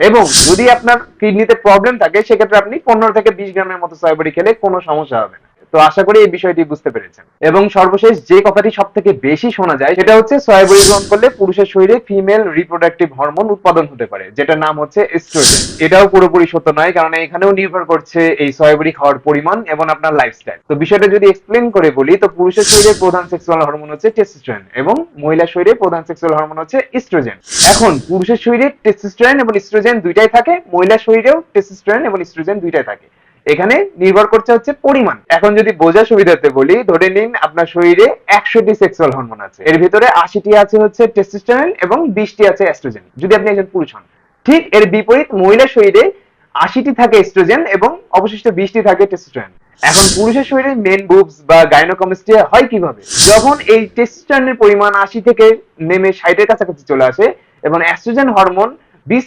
এবং যদি আপনার কিডনিতে প্রবলেম থাকে সেক্ষেত্রে আপনি 15 থেকে 20 গ্রামের মতো সয়া বড়ি খেলে কোনো সমস্যা হবে না। তো আশা করি এই বিষয়টি বুঝতে পেরেছেন। এবং সর্বশেষ যে কথাটি সব থেকে বেশি শোনা যায় সেটা হচ্ছে সয়া বড়ি গ্রহণ করলে পুরুষের শরীরে ফিমেল রিপ্রোডাক্টিভ হরমোন উৎপাদন হতে পারে, যেটার নাম হচ্ছে এস্ট্রোজেন। এটাও পুরোপুরি সত্য নয়, কারণ এখানেও নির্ভর করছে এই সয়া বড়ি খাওয়ার পরিমাণ এবং আপনার লাইফস্টাইল। তো বিষয়টা যদি এক্সপ্লেন করে বলি, তো পুরুষের শরীরে প্রধান সেক্সুয়াল হরমোন হচ্ছে টেস্টোস্টেরন এবং মহিলার শরীরে প্রধান সেক্সুয়াল হরমোন হচ্ছে ইস্ট্রোজেন। এখন পুরুষের শরীরে টেস্টোস্টেরন এবং ইস্ট্রোজেন দুইটাই থাকে, মহিলার শরীরেও টেস্টোস্টেরন এবং ইস্ট্রোজেন দুইটাই থাকে। এখানে নির্ভর করছে হচ্ছে পরিমাণ। এখন যদি বোঝার সুবিধাতে বলি, ধরে নিন আপনার শরীরে 100টি সেক্সুয়াল হরমোন আছে, এর ভিতরে 80টি আছে হচ্ছে টেস্টোস্টেরন এবং 20টি আছে এস্ট্রোজেন, যদি আপনি একজন পুরুষ হন। ঠিক এর বিপরীত মহিলার শরীরে 80টি থাকে এস্ট্রোজেন এবং অবশিষ্ট 20টি থাকে টেস্টোস্টেরন। এখন পুরুষের শরীরে মেন বুবস বা গাইনোকমাস্টিয়া হয় কিভাবে? যখন এই টেস্টোস্টেরনের পরিমাণ 80 থেকে নেমে 60-এর কাছাকাছি চলে আসে এবং এস্ট্রোজেন হরমোন 20